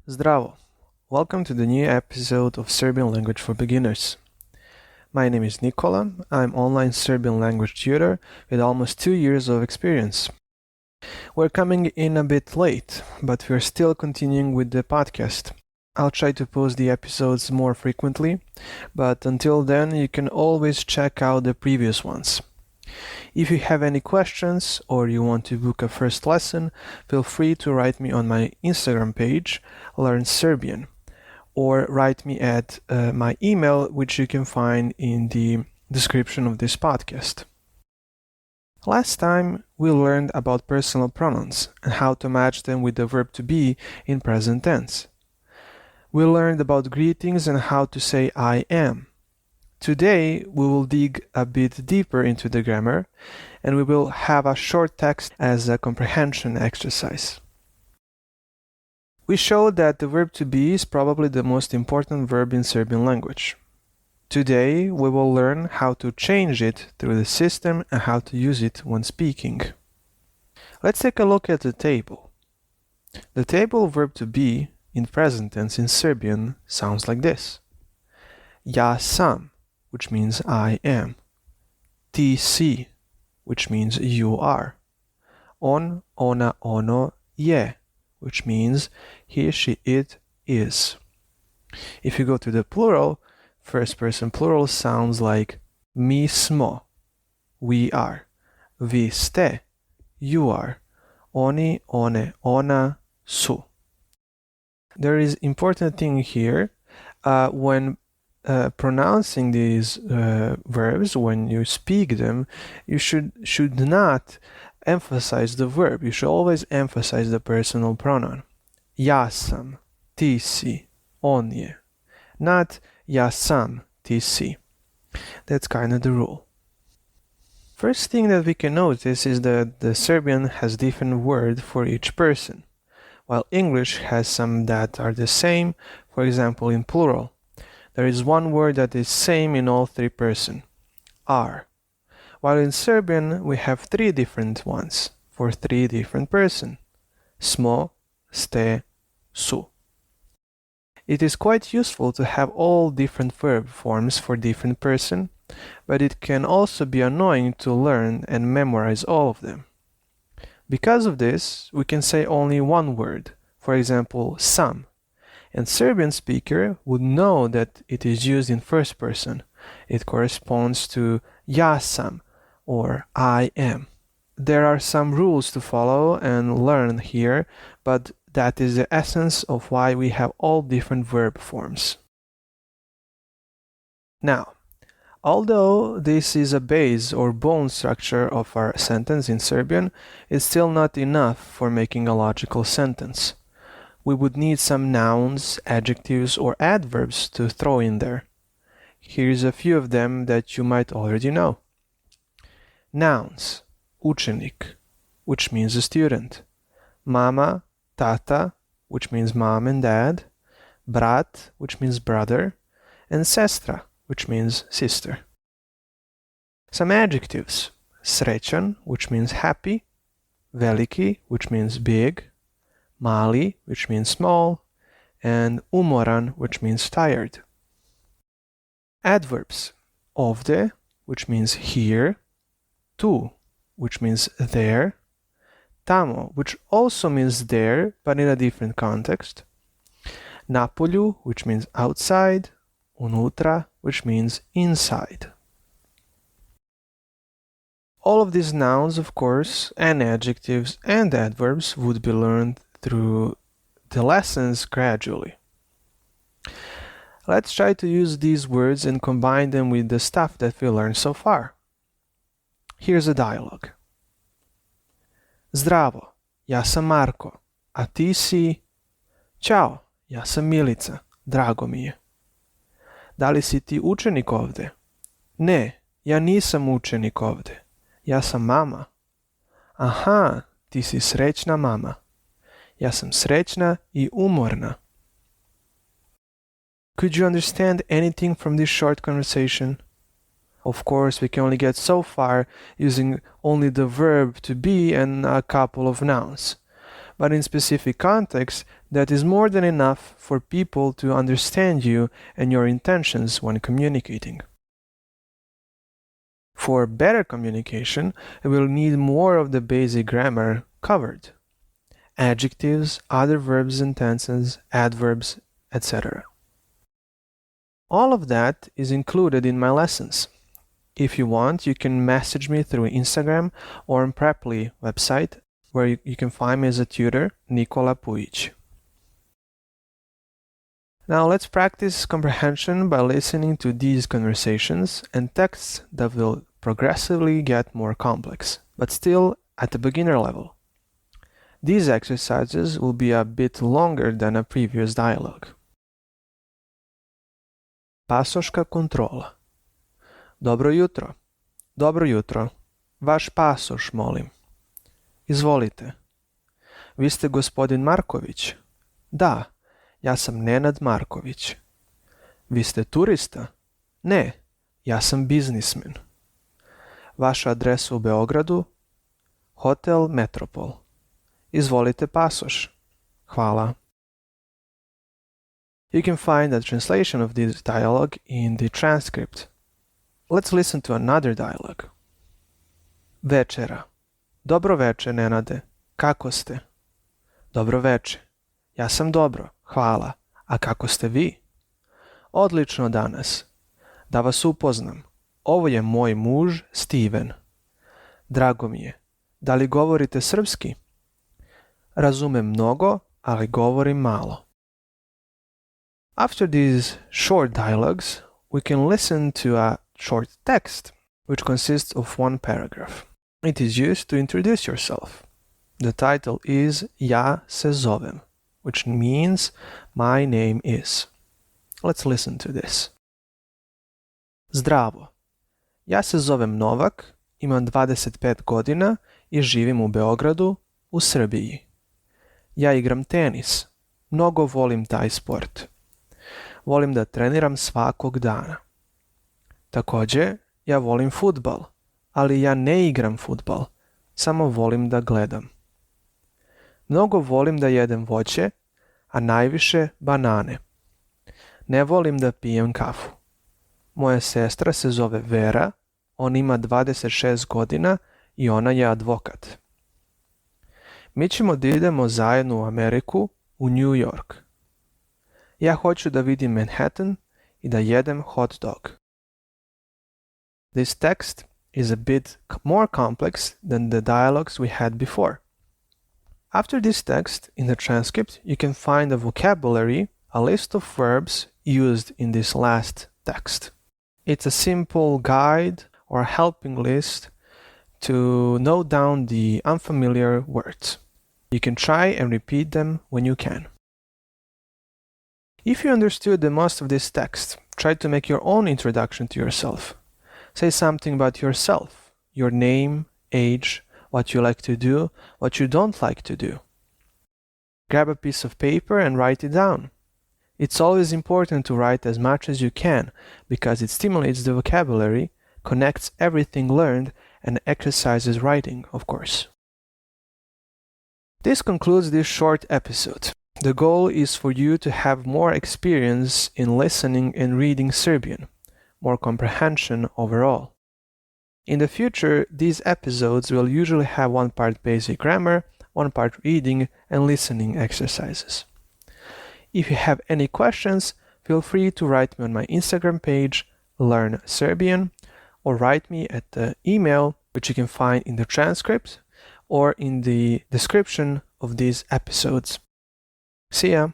Zdravo! Welcome to the new episode of Serbian Language for Beginners. My name is Nikola. I'm online Serbian language tutor with almost 2 years of experience. We're coming in a bit late, but we're still continuing with the podcast. I'll try to post the episodes more frequently, but until then you can always check out the previous ones. If you have any questions or you want to book a first lesson, feel free to write me on my Instagram page, Learn Serbian, or write me at my email, which you can find in the description of this podcast. Last time we learned about personal pronouns and how to match them with the verb to be in present tense. We learned about greetings and how to say I am. Today we will dig a bit deeper into the grammar and we will have a short text as a comprehension exercise. We showed that the verb to be is probably the most important verb in Serbian language. Today we will learn how to change it through the system and how to use it when speaking. Let's take a look at the table. The table verb to be in present tense in Serbian sounds like this. Ja sam, which means I am. Ti si, which means you are. On, ona, ono, je, which means he, she, it is. If you go to the plural, first person plural sounds like mi smo, we are. Vi ste, you are. Oni, one, ona, su. There is important thing here when pronouncing these verbs, when you speak them, you should not emphasize the verb. You should always emphasize the personal pronoun. Ja sam, ti si, on je. Not ja sam, ti si. That's kind of the rule. First thing that we can notice is that the Serbian has different word for each person, while English has some that are the same, for example in plural. There is one word that is same in all three persons, are. While in Serbian we have three different ones for three different persons, smo, ste, su. It is quite useful to have all different verb forms for different person, but it can also be annoying to learn and memorize all of them. Because of this, we can say only one word, for example, sam, and Serbian speaker would know that it is used in first person. It corresponds to ja sam, or I am. There are some rules to follow and learn here, but that is the essence of why we have all different verb forms. Now, although this is a base or bone structure of our sentence in Serbian, it's still not enough for making a logical sentence. We would need some nouns, adjectives, or adverbs to throw in there. Here's a few of them that you might already know. Nouns, učenik, which means a student. Mama, tata, which means mom and dad. Brat, which means brother. And sestra, which means sister. Some adjectives. Srećan, which means happy. Veliki, which means big. Mali, which means small. And umoran, which means tired. Adverbs. Ovde, which means here. Tu, which means there. Tamo, which also means there, but in a different context. Napolju, which means outside. Unutra, which means inside. All of these nouns, of course, and adjectives and adverbs would be learned through the lessons gradually. Let's try to use these words and combine them with the stuff that we learned so far. Here's a dialogue. Zdravo, ja sam Marko, a ti si... Ćao, ja sam Milica, drago mi je. Da li si ti učenik ovde? Ne, ja nisam učenik ovde. Ja sam mama. Aha, ti si srećna mama. Ja sam srećna I umorna. Could you understand anything from this short conversation? Of course, we can only get so far using only the verb to be and a couple of nouns. But in specific contexts, That is more than enough for people to understand you and your intentions when communicating. For better communication, we will need more of the basic grammar covered. Adjectives, other verbs and tenses, adverbs, etc. All of that is included in my lessons. If you want, you can message me through Instagram or on Preply website, where you can find me as a tutor, Nikola Pujic. Now let's practice comprehension by listening to these conversations and texts that will progressively get more complex, but still at the beginner level. These exercises will be a bit longer than a previous dialogue. Pasoška kontrola. Dobro jutro. Dobro jutro. Vaš pasoš, molim. Izvolite. Vi ste gospodin Marković? Da, ja sam Nenad Marković. Vi ste turista? Ne, ja sam biznismen. Vaša adresa u Beogradu? Hotel Metropol. Izvolite pasoš. Hvala. You can find a translation of this dialogue in the transcript. Let's listen to another dialogue. Večera. Dobro veče, Nenade. Kako ste? Dobro veče. Ja sam dobro, hvala. A kako ste vi? Odlično danas. Da vas upoznam. Ovo je moj muž, Steven. Drago mi je. Da li govorite srpski? Razumem mnogo, ali govorim malo. After these short dialogues, we can listen to a short text, which consists of one paragraph. It is used to introduce yourself. The title is Ja se zovem, which means my name is. Let's listen to this. Zdravo. Ja se zovem Novak, imam 25 godina i živim u Beogradu, u Srbiji. Ja igram tenis. Mnogo volim taj sport. Volim da treniram svakog dana. Također, ja volim fudbal, ali ja ne igram fudbal, samo volim da gledam. Mnogo volim da jedem voće, a najviše banane. Ne volim da pijem kafu. Moja sestra se zove Vera, on ima 26 godina i ona je advokat. Mi ćemo da idemo zajedno u Ameriku, u New York. Ja hoću da vidim Manhattan i da jedem hot dog. This text is a bit more complex than the dialogues we had before. After this text, in the transcript, you can find a vocabulary, a list of verbs used in this last text. It's a simple guide or helping list to note down the unfamiliar words. You can try and repeat them when you can. If you understood the most of this text, try to make your own introduction to yourself. Say something about yourself, your name, age, what you like to do, what you don't like to do. Grab a piece of paper and write it down. It's always important to write as much as you can because it stimulates the vocabulary, connects everything learned, and exercises writing, of course. This concludes this short episode. The goal is for you to have more experience in listening and reading Serbian, more comprehension overall. In the future, these episodes will usually have one part basic grammar, one part reading and listening exercises. If you have any questions, feel free to write me on my Instagram page, Learn Serbian, or write me at the email, which you can find in the transcript or in the description of these episodes. See ya!